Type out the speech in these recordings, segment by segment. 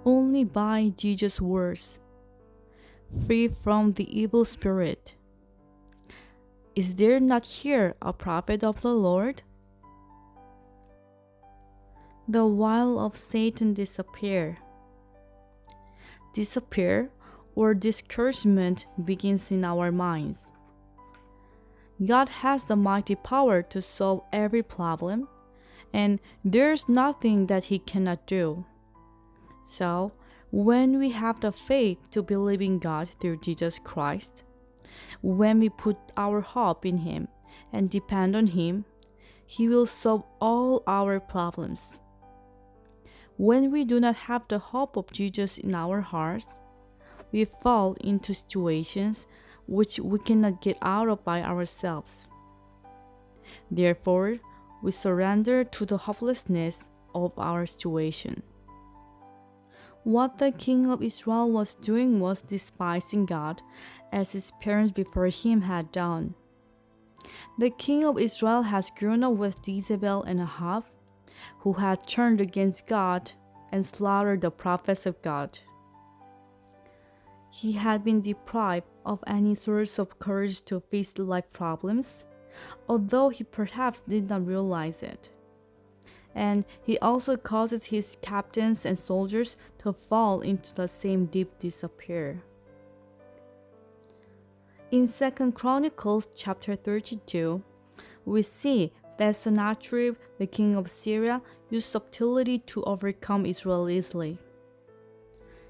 only by Jesus' words, free from the evil spirit. Is there not here a prophet of the Lord? The while of Satan disappear. Disappear or discouragement begins in our minds. God has the mighty power to solve every problem, and there's nothing that He cannot do. So, when we have the faith to believe in God through Jesus Christ, when we put our hope in Him and depend on Him, He will solve all our problems. When we do not have the hope of Jesus in our hearts, we fall into situations which we cannot get out of by ourselves. Therefore, we surrender to the hopelessness of our situation. What the king of Israel was doing was despising God, as his parents before him had done. The king of Israel has grown up with Jezebel and Ahab, who had turned against God and slaughtered the prophets of God. He had been deprived of any source of courage to face life problems, although he perhaps did not realize it. And he also causes his captains and soldiers to fall into the same deep despair. In 2 Chronicles chapter 32, we see that Sennacherib, the king of Syria, used subtlety to overcome Israel easily.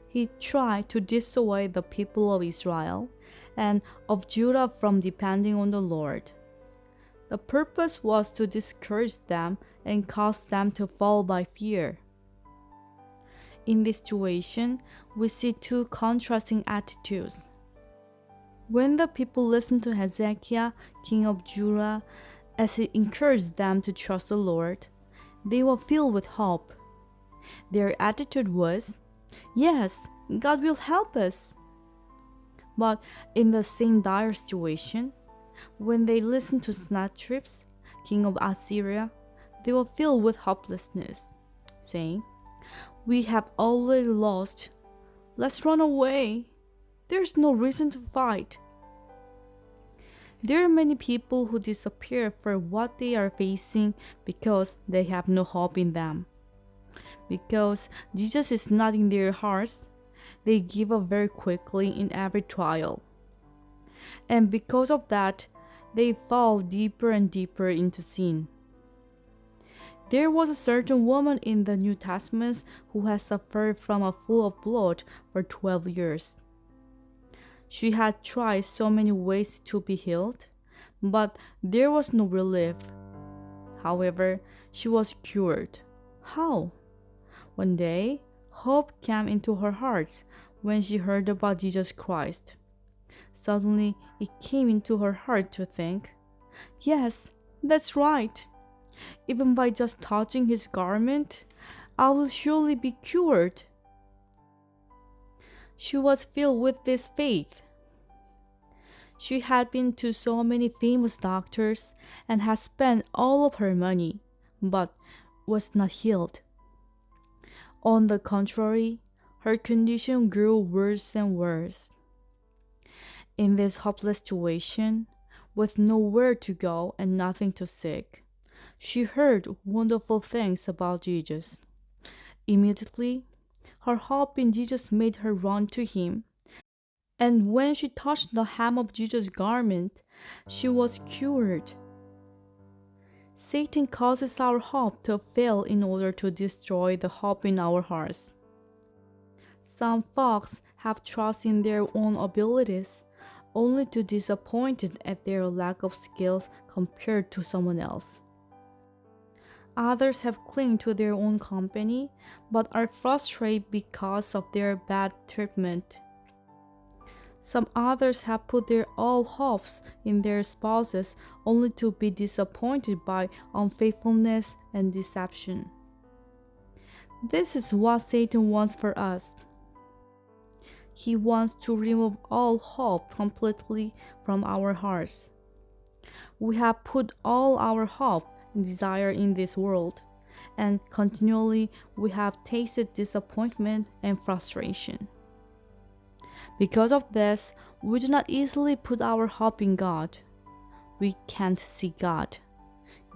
He tried to dissuade the people of Israel and of Judah from depending on the Lord. The purpose was to discourage them and cause them to fall by fear. In this situation, we see two contrasting attitudes. When the people listened to Hezekiah, king of Judah, as he encouraged them to trust the Lord, they were filled with hope. Their attitude was, "Yes, God will help us." But in the same dire situation, when they listened to Sennacherib, king of Assyria, they were filled with hopelessness, saying, "We have already lost. Let's run away. There's no reason to fight." There are many people who disappear for what they are facing because they have no hope in them. Because Jesus is not in their hearts, they give up very quickly in every trial. And because of that, they fall deeper and deeper into sin. There was a certain woman in the New Testament who had suffered from a flow of blood for 12 years. She had tried so many ways to be healed, but there was no relief. However, she was cured. How? One day, hope came into her heart when she heard about Jesus Christ. Suddenly, it came into her heart to think, "Yes, that's right. Even by just touching his garment, I will surely be cured." She was filled with this faith. She had been to so many famous doctors and had spent all of her money, but was not healed. On the contrary, her condition grew worse and worse. In this hopeless situation, with nowhere to go and nothing to seek, she heard wonderful things about Jesus. Immediately, her hope in Jesus made her run to him, and when she touched the hem of Jesus' garment, she was cured. Satan causes our hope to fail in order to destroy the hope in our hearts. Some folks have trust in their own abilities, only to be disappointed at their lack of skills compared to someone else. Others have clung to their own company, but are frustrated because of their bad treatment. Some others have put their all hopes in their spouses, only to be disappointed by unfaithfulness and deception. This is what Satan wants for us. He wants to remove all hope completely from our hearts. We have put all our hope and desire in this world, and continually we have tasted disappointment and frustration. Because of this, we do not easily put our hope in God. We can't see God.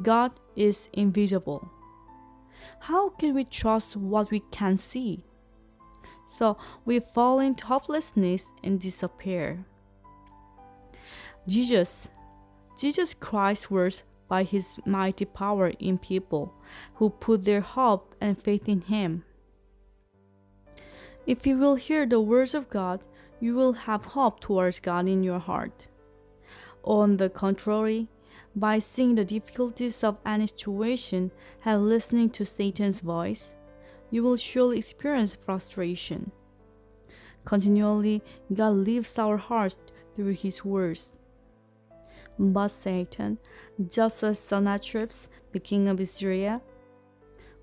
God is invisible. How can we trust what we can't see? So we fall into hopelessness and disappear. Jesus Christ works by his mighty power in people who put their hope and faith in him. If you will hear the words of God, you will have hope towards God in your heart. On the contrary, by seeing the difficulties of any situation and listening to Satan's voice, you will surely experience frustration. Continually, God lifts our hearts through his words. But Satan, just as Sennacherib, the king of Syria,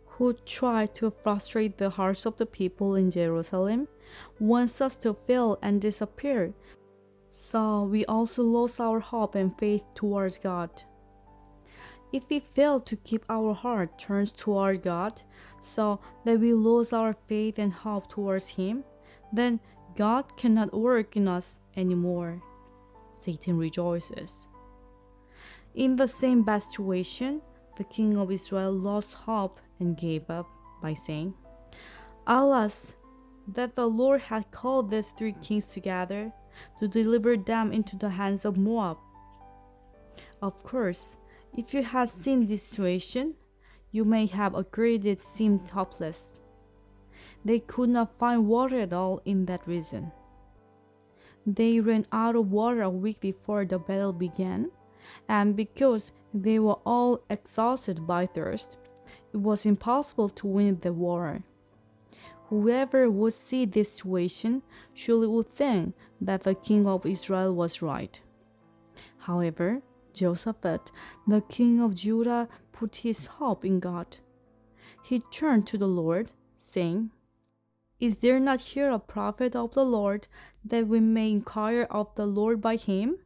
who tried to frustrate the hearts of the people in Jerusalem, wants us to fail and disappear. So we also lose our hope and faith towards God. If we fail to keep our heart turned toward God, so that we lose our faith and hope towards him, then God cannot work in us anymore. Satan rejoices. In the same bad situation, the king of Israel lost hope and gave up by saying, "Alas, that the Lord had called these three kings together to deliver them into the hands of Moab." Of course, if you had seen this situation, you may have agreed it seemed hopeless. They could not find water at all in that region. They ran out of water a week before the battle began, and because they were all exhausted by thirst, it was impossible to win the war. Whoever would see this situation surely would think that the king of Israel was right. However, Jehoshaphat, the king of Judah, put his hope in God. He turned to the Lord, saying, "Is there not here a prophet of the Lord, that we may inquire of the Lord by him?"